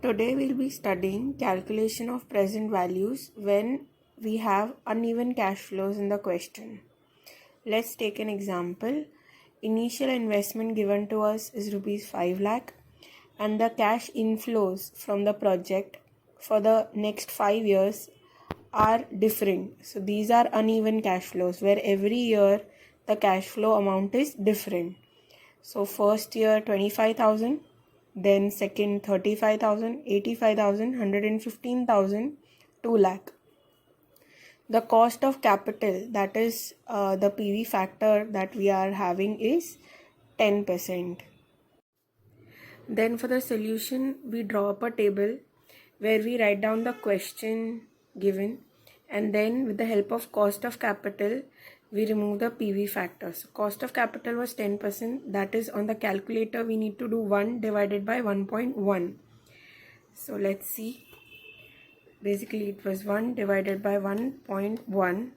Today we'll be studying calculation of present values when we have uneven cash flows in the question. Let's take an example. Initial investment given to us is rupees 5 lakh and the cash inflows from the project for the next 5 years are different. So these are uneven cash flows where every year the cash flow amount is different. So first year 25,000, then second 35,000, 85,000, 115,000, 2 lakh. The cost of capital, that is the PV factor that we are having, is 10%. Then for the solution, we draw up a table where we write down the question given, and then with the help of cost of capital, we remove the PV factor. So cost of capital was 10%. That is, on the calculator, we need to do 1 divided by 1.1. So let's see. Basically, it was 1 divided by 1.1.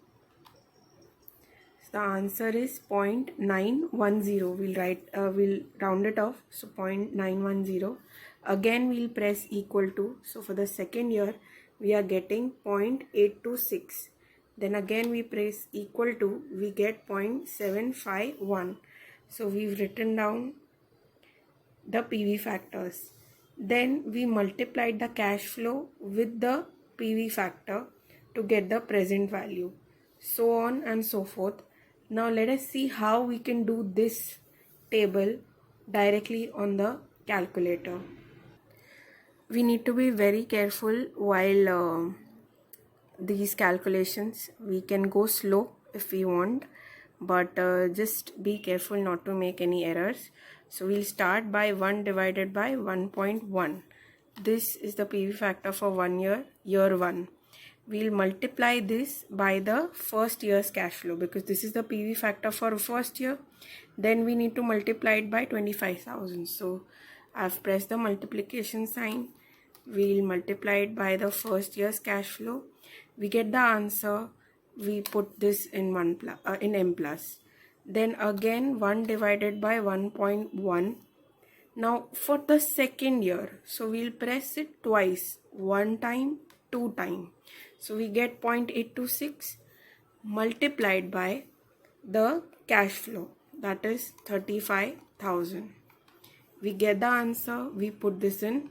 So the answer is 0.910. We'll round it off. So 0.910. Again, we'll press equal to. So for the second year, we are getting 0.826. Then again we press equal to, we get 0.751. So we've written down the PV factors. Then we multiplied the cash flow with the PV factor to get the present value. So on and so forth. Now let us see how we can do this table directly on the calculator. We need to be very careful while these calculations. We can go slow if we want, but just be careful not to make any errors. So we'll start by 1 divided by 1.1. This is the PV factor for 1 year, year 1. We'll multiply this by the first year's cash flow because this is the PV factor for first year. Then we need to multiply it by 25,000. So I've pressed the multiplication sign. We'll multiply it by the first year's cash flow. We get the answer. We put this in m plus. Then again 1 divided by 1.1. Now for the second year, so we'll press it twice, 1 time, 2 time. So we get 0.826 multiplied by the cash flow, that is 35,000. We get the answer. We put this in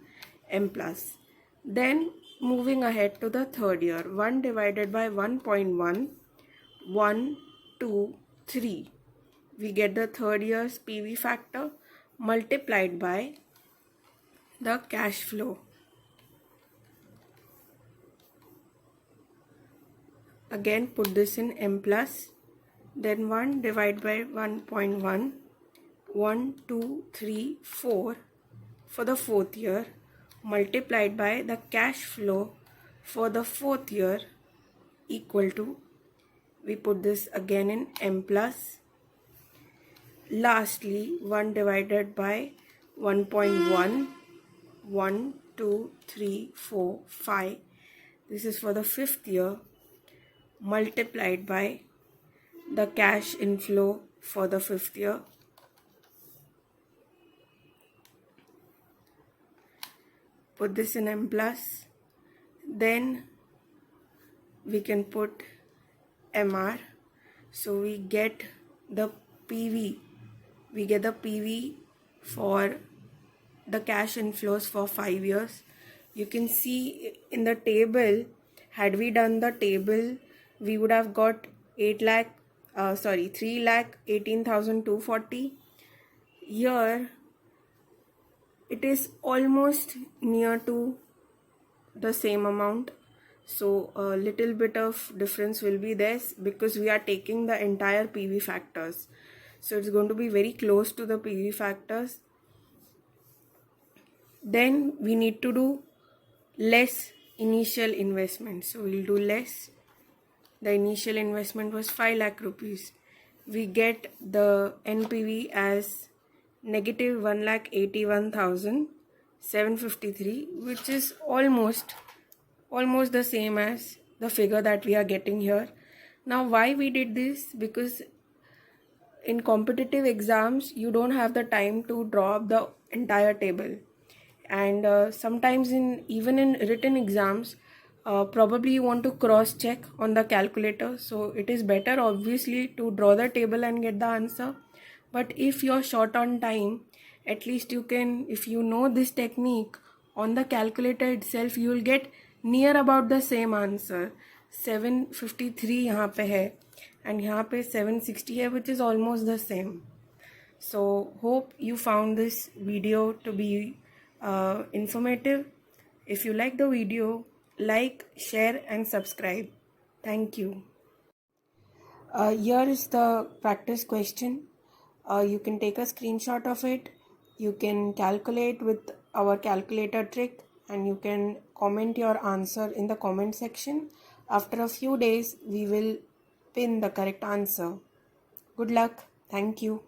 m plus. Then moving ahead to the third year, 1 divided by 1.1, 1, 2, 3. We get the third year's PV factor multiplied by the cash flow. Again put this in m plus. Then 1 divided by 1.1, 1, 2, 3, 4 for the fourth year multiplied by the cash flow for the fourth year equal to, we put this again in m plus. Lastly, 1 divided by 1.1, 1, 2, 3, 4, 5. This is for the fifth year multiplied by the cash inflow for the fifth year. Put this in m plus. Then we can put mr. So we get the PV. We get the PV for the cash inflows for 5 years. You can see in the table, had we done the table, we would have got 3,18,240. Here it is almost near to the same amount. So a little bit of difference will be there because we are taking the entire PV factors. So it's going to be very close to the PV factors. Then we need to do less initial investment. So we'll do less. The initial investment was 5 lakh rupees. We get the NPV as negative 1,81,753, which is almost the same as the figure that we are getting here. Now why we did this? Because in competitive exams you don't have the time to draw up the entire table. and sometimes even in written exams, probably you want to cross check on the calculator, so it is better obviously to draw the table and get the answer. But if you're short on time, at least you can, if you know this technique, on the calculator itself you will get near about the same answer. 753 यहाँ पे है and यहाँ पे 760 है, which is almost the same. So hope you found this video to be informative. If you like the video, like, share and subscribe. Thank you. Here is the practice question. You can take a screenshot of it. You can calculate with our calculator trick, and you can comment your answer in the comment section. After a few days, we will pin the correct answer. Good luck. Thank you.